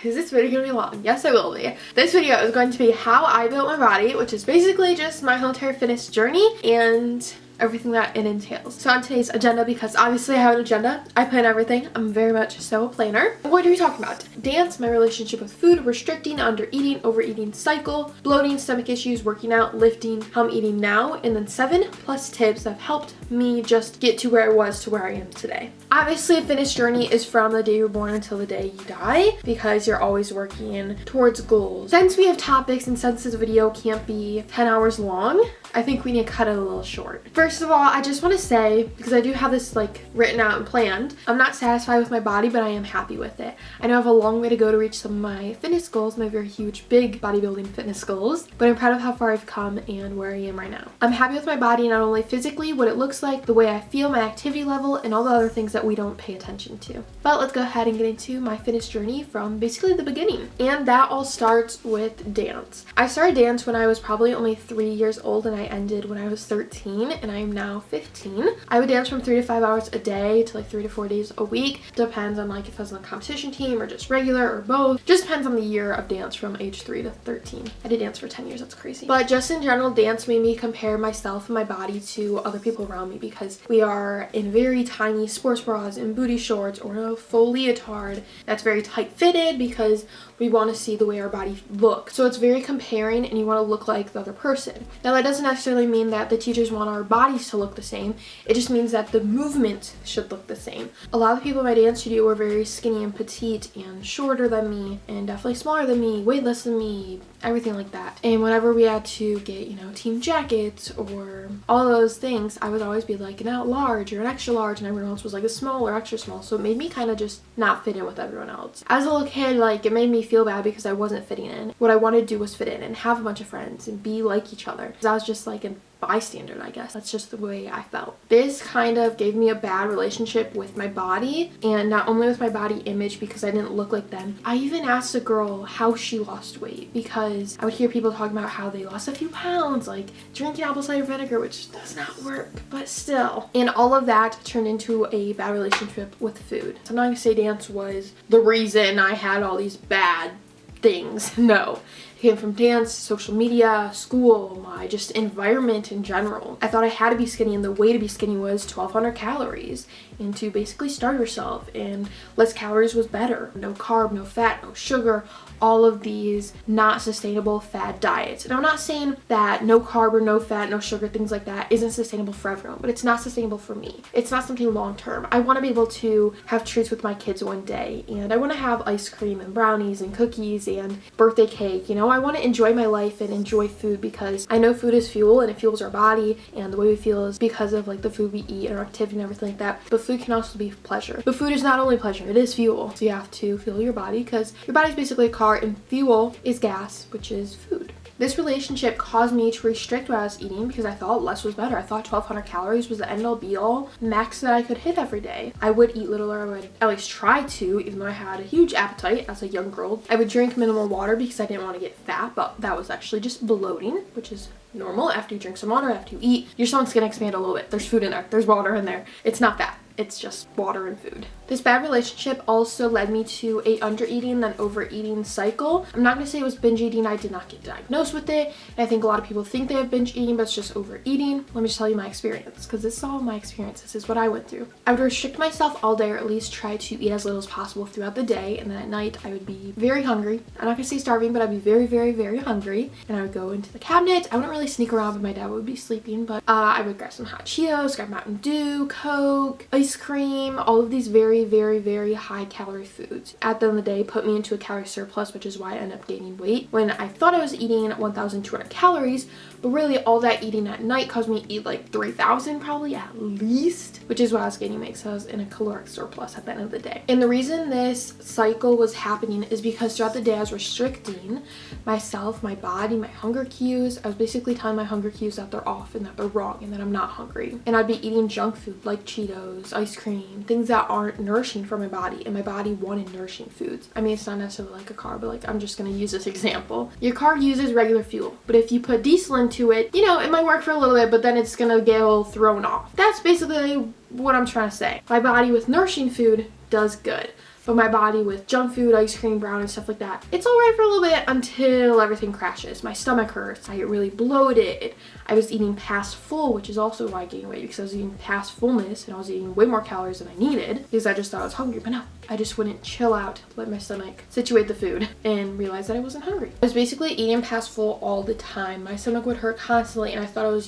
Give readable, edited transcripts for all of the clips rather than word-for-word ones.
is this video gonna be long? Yes, it will be. This video is going to be how I built my body, which is basically just my whole entire fitness journey and everything that it entails. So on today's agenda, because obviously I have an agenda, I plan everything. I'm very much so a planner. What are we talking about? Dance, my relationship with food, restricting, undereating, overeating cycle, bloating, stomach issues, working out, lifting, how I'm eating now, and then 7+ tips that have helped me just get to where I was to where I am today. Obviously, a fitness journey is from the day you're born until the day you die, because you're always working towards goals. Since we have topics and since this video can't be 10 hours long, I think we need to cut it a little short. First of all, I just want to say, because I do have this like written out and planned, I'm not satisfied with my body, but I am happy with it. I know I have a long way to go to reach some of my fitness goals, my very huge, big bodybuilding fitness goals, but I'm proud of how far I've come and where I am right now. I'm happy with my body, not only physically, what it looks like, the way I feel, my activity level, and all the other things that we don't pay attention to. But let's go ahead and get into my fitness journey from basically the beginning. And that all starts with dance. I started dance when I was probably only 3 years old, and I ended when I was 13, and I am now 15. I would dance from 3 to 5 hours a day to like 3 to 4 days a week. Depends on like if I was on a competition team or just regular or both. Just depends on the year of dance from age 3 to 13. I did dance for 10 years, that's crazy. But just in general, dance made me compare myself and my body to other people around me, because we are in very tiny sports bras and booty shorts or a full leotard that's very tight fitted because we want to see the way our body looks. So it's very comparing, and you want to look like the other person. Now that doesn't necessarily mean that the teachers want our bodies to look the same. It just means that the movement should look the same. A lot of people in my dance studio were very skinny and petite and shorter than me and definitely smaller than me, way less than me, everything like that. And whenever we had to get, you know, team jackets or all those things, I would always be like an out large or an extra large, and everyone else was like a small or extra small. So it made me kind of just not fit in with everyone else. As a little kid, like, it made me feel bad because I wasn't fitting in. What I wanted to do was fit in and have a bunch of friends and be like each other, because I was just like a bystander, I guess. That's just the way I felt. This kind of gave me a bad relationship with my body, and not only with my body image because I didn't look like them. I even asked a girl how she lost weight, because I would hear people talking about how they lost a few pounds, like drinking apple cider vinegar, which does not work, but still. And all of that turned into a bad relationship with food. So I'm not gonna say dance was the reason I had all these bad things. No. It came from dance, social media, school, my just environment in general. I thought I had to be skinny, and the way to be skinny was 1,200 calories and to basically starve yourself, and less calories was better. No carb, no fat, no sugar, all of these not sustainable fad diets. And I'm not saying that no carb or no fat, no sugar, things like that isn't sustainable for everyone, but it's not sustainable for me. It's not something long term. I want to be able to have treats with my kids one day, and I want to have ice cream and brownies and cookies and birthday cake. You know, I want to enjoy my life and enjoy food, because I know food is fuel and it fuels our body, and the way we feel is because of like the food we eat and our activity and everything like that. But food can also be pleasure. But food is not only pleasure, it is fuel. So you have to fuel your body, because your body's basically a car and fuel is gas, which is food. This relationship caused me to restrict what I was eating because I thought less was better. I thought 1,200 calories was the end all be all max that I could hit every day. I would eat little, or I would at least try to, even though I had a huge appetite as a young girl. I would drink minimal water because I didn't want to get fat, but that was actually just bloating, which is normal. After you drink some water, after you eat, your stomach's gonna expand a little bit. There's food in there, there's water in there. It's not that. It's just water and food. This bad relationship also led me to a undereating then overeating cycle. I'm not gonna say it was binge eating. I did not get diagnosed with it. And I think a lot of people think they have binge eating, but it's just overeating. Let me just tell you my experience, because this is all my experience. This is what I went through. I would restrict myself all day, or at least try to eat as little as possible throughout the day. And then at night, I would be very hungry. I'm not gonna say starving, but I'd be very, very, very hungry. And I would go into the cabinet. I wouldn't really sneak around, but my dad would be sleeping. But I would grab some hot Cheetos, grab Mountain Dew, Coke, ice cream, all of these very, very, very high calorie foods. At the end of the day, put me into a calorie surplus, which is why I ended up gaining weight when I thought I was eating 1,200 calories, but really all that eating at night caused me to eat like 3,000 probably at least, which is why I was gaining weight. So I was in a caloric surplus at the end of the day. And the reason this cycle was happening is because throughout the day I was restricting myself, my body, my hunger cues. I was basically telling my hunger cues that they're off and that they're wrong and that I'm not hungry. And I'd be eating junk food like Cheetos, ice cream, things that aren't nourishing for my body, and my body wanted nourishing foods. I mean, it's not necessarily like a car, but like, I'm just gonna use this example. Your car uses regular fuel, but if you put diesel into it, you know, it might work for a little bit, but then it's gonna get all thrown off. That's basically what I'm trying to say. My body with nourishing food does good. but my body with junk food, ice cream, brownies, stuff like that, it's alright for a little bit until everything crashes. My stomach hurts, I get really bloated, I was eating past full, which is also why I gained weight, because I was eating past fullness and I was eating way more calories than I needed because I just thought I was hungry. But no, I just wouldn't chill out, let my stomach situate the food, and realize that I wasn't hungry. I was basically eating past full all the time. My stomach would hurt constantly, and I thought it was,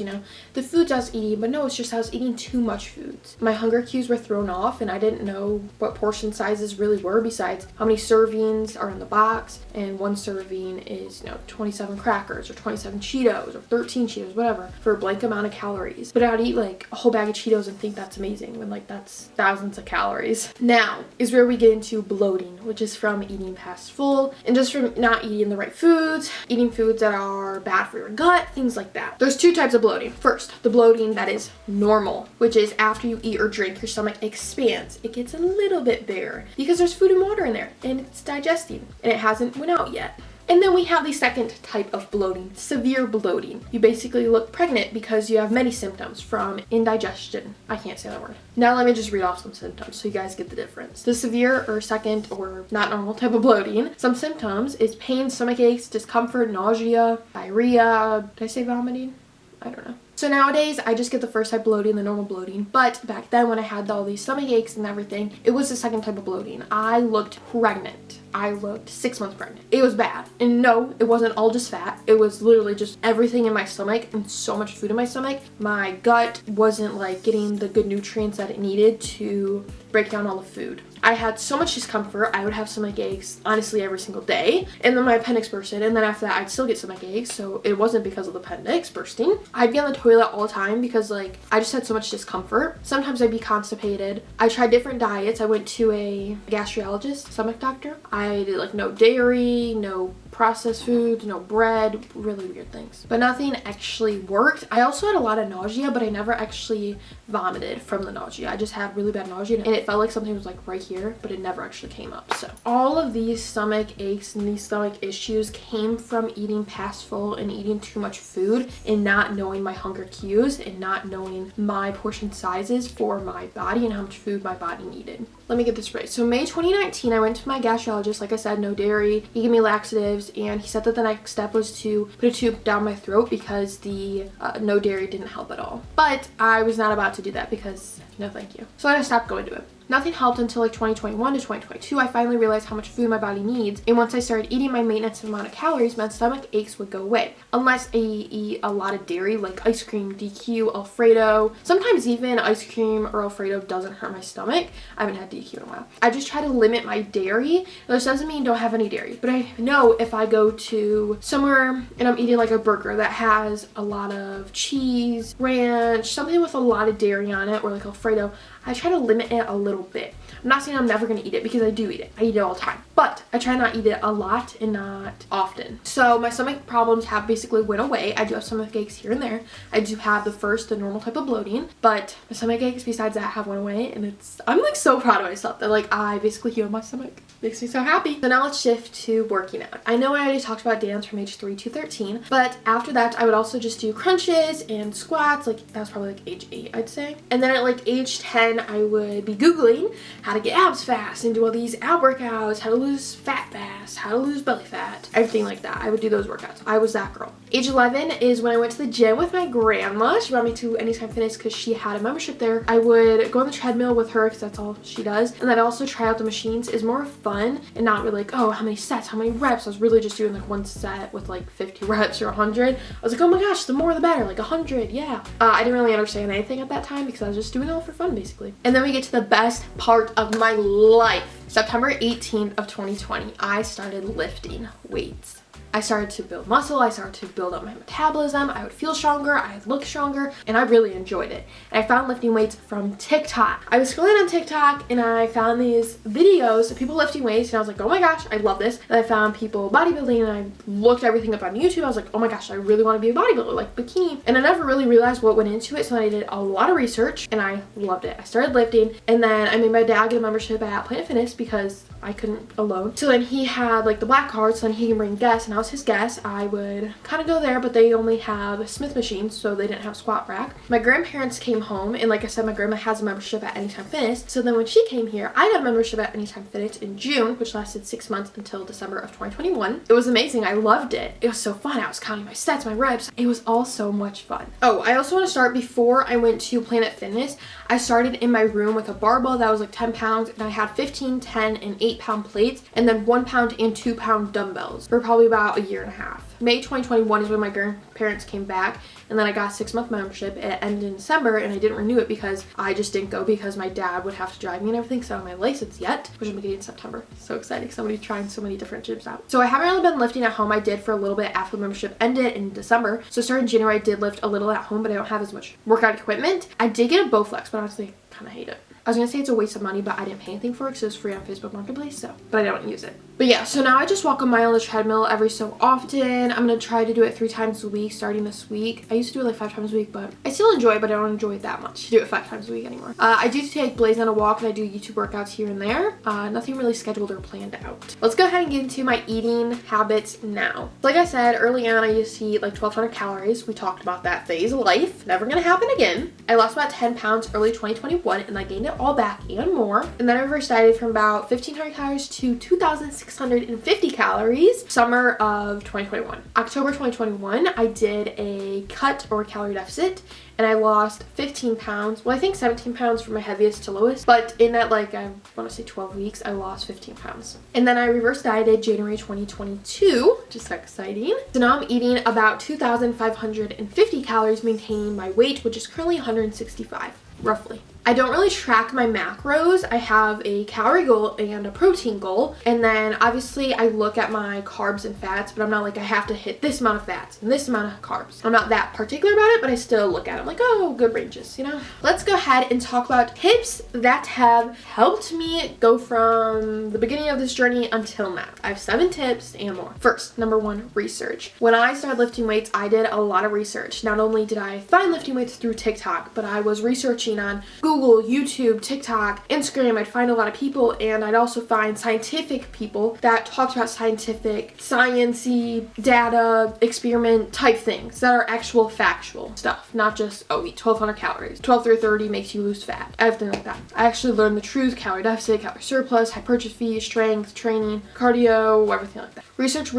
the foods I was eating, but no, it's just I was eating too much foods. My hunger cues were thrown off, and I didn't know what portion sizes really were besides how many servings are in the box, and one serving is, 27 crackers or 27 Cheetos or 13 Cheetos, whatever, for a blank amount of calories. But I'd eat like a whole bag of Cheetos and think that's amazing when like that's thousands of calories. Now is where we get into bloating, which is from eating past full and just from not eating the right foods, eating foods that are bad for your gut, things like that. There's two types of bloating. First, the bloating that is normal, which is after you eat or drink, your stomach expands. It gets a little bit bigger because there's food and water in there and it's digesting and it hasn't went out yet. And then we have the second type of bloating, severe bloating. You basically look pregnant because you have many symptoms from indigestion. I can't say that word. Now let me just read off some symptoms so you guys get the difference. The severe or second or not normal type of bloating, some symptoms is pain, stomach aches, discomfort, nausea, diarrhea. Did I say vomiting? I don't know. So nowadays, I just get the first type bloating, the normal bloating. But back then when I had all these stomach aches and everything, it was the second type of bloating. I looked pregnant. I looked 6 months pregnant. It was bad. And no, it wasn't all just fat. It was literally just everything in my stomach and so much food in my stomach. My gut wasn't like getting the good nutrients that it needed to break down all the food. I had so much discomfort. I would have stomach aches honestly every single day. And then my appendix bursted. And then after that, I'd still get stomach aches. So it wasn't because of the appendix bursting. I'd be on the toilet all the time because like I just had so much discomfort. Sometimes I'd be constipated. I tried different diets. I went to a gastrologist, stomach doctor. I did like no dairy, no processed foods, no bread, really weird things. But nothing actually worked. I also had a lot of nausea, but I never actually vomited from the nausea. I just had really bad nausea and it felt like something was like right here, but it never actually came up. So all of these stomach aches and these stomach issues came from eating past full and eating too much food and not knowing my hunger cues and not knowing my portion sizes for my body and how much food my body needed. Let me get this right. So May 2019, I went to my gastrologist, like I said, no dairy. He gave me laxatives and he said that the next step was to put a tube down my throat because the no dairy didn't help at all. But I was not about to do that because no thank you. So I stopped going to it. Nothing helped until like 2021 to 2022. I finally realized how much food my body needs, and once I started eating my maintenance amount of calories, my stomach aches would go away. Unless I eat a lot of dairy, like ice cream, DQ, Alfredo. Sometimes even ice cream or Alfredo doesn't hurt my stomach. I haven't had DQ in a while. I just try to limit my dairy. This doesn't mean don't have any dairy, but I know if I go to somewhere and I'm eating like a burger that has a lot of cheese, ranch, something with a lot of dairy on it, or like Alfredo, I try to limit it a little bit. I'm not saying I'm never going to eat it because I do eat it. I eat it all the time. But I try not to eat it a lot and not often. So my stomach problems have basically went away. I do have stomach aches here and there. I do have the normal type of bloating. But my stomach aches besides that have went away. And I'm like so proud of myself that like I basically healed my stomach. Makes me so happy. So now let's shift to working out. I know I already talked about dance from age 3 to 13. But after that, I would also just do crunches and squats. Like that was probably like age 8, I'd say. And then at like age 10, I would be Googling how to get abs fast and do all these ab workouts, how to lose fat fast, how to lose belly fat, everything like that. I would do those workouts. I was that girl. Age 11 is when I went to the gym with my grandma. She brought me to Anytime Fitness because she had a membership there. I would go on the treadmill with her because that's all she does. And then I also try out the machines. It's more fun and not really like, oh, how many sets, how many reps. I was really just doing like one set with like 50 reps or 100. I was like, oh my gosh, the more the better, like 100, yeah. I didn't really understand anything at that time because I was just doing it all for fun basically. And then we get to the best part of my life. September 18th of 2020, I started lifting weights. I started to build muscle, I started to build up my metabolism, I would feel stronger, I would look stronger, and I really enjoyed it. And I found lifting weights from TikTok. I was scrolling on TikTok and I found these videos of people lifting weights and I was like, oh my gosh, I love this. And I found people bodybuilding and I looked everything up on YouTube. I was like, oh my gosh, I really want to be a bodybuilder, like bikini. And I never really realized what went into it, so I did a lot of research and I loved it. I started lifting and then I made my dad get a membership at Planet Fitness because I couldn't alone. So then he had like the black card, so then he can bring guests and I was his guest, I would kind of go there, but they only have Smith machines, so they didn't have squat rack. My grandparents came home, and like I said, my grandma has a membership at Anytime Fitness. So then when she came here, I got a membership at Anytime Fitness in June, which lasted 6 months until December of 2021. It was amazing. I loved it. It was so fun. I was counting my sets, my reps. It was all so much fun. Oh, I also want to start before I went to Planet Fitness. I started in my room with a barbell that was like 10 pounds, and I had 15, 10, and 8 pound plates, and then 1 pound and 2 pound dumbbells for probably about a year and a half. May 2021 is when my grandparents came back, and then I got a 6-month membership. It ended in December, and I didn't renew it because I just didn't go because my dad would have to drive me and everything, so I don't have my license yet, which I'm getting in September. So exciting. Somebody's trying so many different gyms out. So I haven't really been lifting at home. I did for a little bit after the membership ended in December. So starting in January, I did lift a little at home, but I don't have as much workout equipment. I did get a Bowflex, but honestly, I kind of hate it. I was gonna say it's a waste of money, but I didn't pay anything for it because it was free on Facebook Marketplace, so, but I don't use it. But yeah, so now I just walk a mile on the treadmill every so often. I'm gonna try to do it 3 times a week starting this week. I used to do it like 5 times a week, but I still enjoy it, but I don't enjoy it that much to do it 5 times a week anymore. I do take Blaze on a walk, and I do YouTube workouts here and there. Nothing really scheduled or planned out. Let's go ahead and get into my eating habits now. Like I said, early on, I used to eat like 1,200 calories. We talked about that phase of life. Never gonna happen again. I lost about 10 pounds early 2021, and I gained it all back and more. And then I reverse dieted from about 1,500 calories to 2,650 calories summer of 2021. October 2021, I did a cut or calorie deficit, and I lost 15 pounds. Well, I think 17 pounds from my heaviest to lowest, but in that, like, I want to say 12 weeks, I lost 15 pounds. And then I reverse dieted January 2022, which is so exciting. So now I'm eating about 2,550 calories, maintaining my weight, which is currently 165, roughly. I don't really track my macros. I have a calorie goal and a protein goal, and then obviously I look at my carbs and fats, but I'm not like I have to hit this amount of fats and this amount of carbs. I'm not that particular about it, but I still look at it. I'm like, oh, good ranges, you know? Let's go ahead and talk about tips that have helped me go from the beginning of this journey until now. I have 7 tips and more. First, number 1, research. When I started lifting weights, I did a lot of research. Not only did I find lifting weights through TikTok, but I was researching on Google, YouTube, TikTok, Instagram. I'd find a lot of people, and I'd also find scientific people that talked about scientific, science-y, data, experiment type things that are actual factual stuff, not just, oh, eat 1,200 calories. 12 through 30 makes you lose fat. Everything like that. I actually learned the truth, calorie deficit, calorie surplus, hypertrophy, strength, training, cardio, everything like that. Research.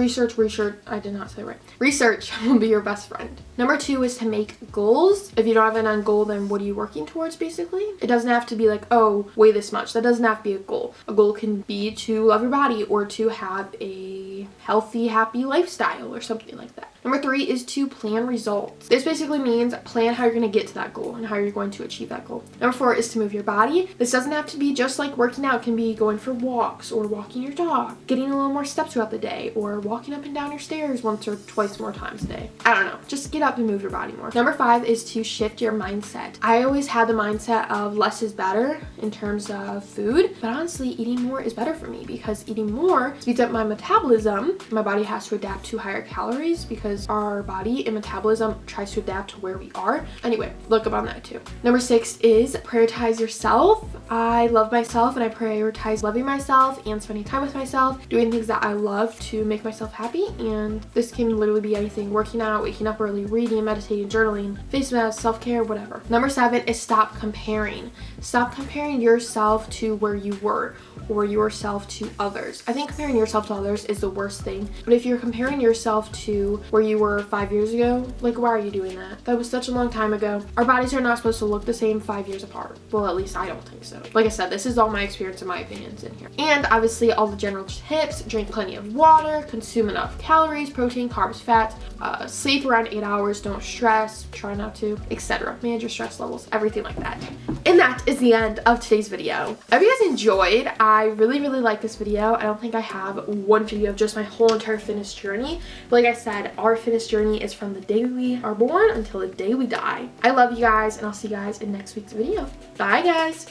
I did not say it right. Research will be your best friend. Number 2 is to make goals. If you don't have an end goal, then what are you working towards, basically? It doesn't have to be like, oh, weigh this much. That doesn't have to be a goal. A goal can be to love your body or to have a healthy, happy lifestyle or something like that. Number 3 is to plan results. This basically means plan how you're going to get to that goal and how you're going to achieve that goal. Number 4 is to move your body. This doesn't have to be just like working out. It can be going for walks or walking your dog, getting a little more steps throughout the day, or walking up and down your stairs once or twice more times a day. I don't know. Just get up and move your body more. Number 5 is to shift your mindset. I always had the mindset of less is better in terms of food, but honestly, eating more is better for me because eating more speeds up my metabolism. My body has to adapt to higher calories because our body and metabolism tries to adapt to where we are. Anyway, look up on that too. Number 6 is prioritize yourself. I love myself, and I prioritize loving myself and spending time with myself, doing things that I love to make myself happy. And this can literally be anything: working out, waking up early, reading, meditating, journaling, face masks, self-care, whatever. Number 7 is stop comparing. Stop comparing yourself to where you were or yourself to others. I think comparing yourself to others is the worst thing, but if you're comparing yourself to where you were 5 years ago, like, why are you doing that? That was such a long time ago. Our bodies are not supposed to look the same 5 years apart. Well, at least I don't think so. Like I said, this is all my experience and my opinions in here. And obviously all the general tips: drink plenty of water, consume enough calories, protein, carbs, fats, sleep around 8 hours, don't stress, try not to, etc. Manage your stress levels, everything like that. And that is the end of today's video. I hope you guys enjoyed. I really like this video. I don't think I have one video of just my whole entire fitness journey, but like I said, our fitness journey is from the day we are born until the day we die. I love you guys, and I'll see you guys in next week's video. Bye, guys.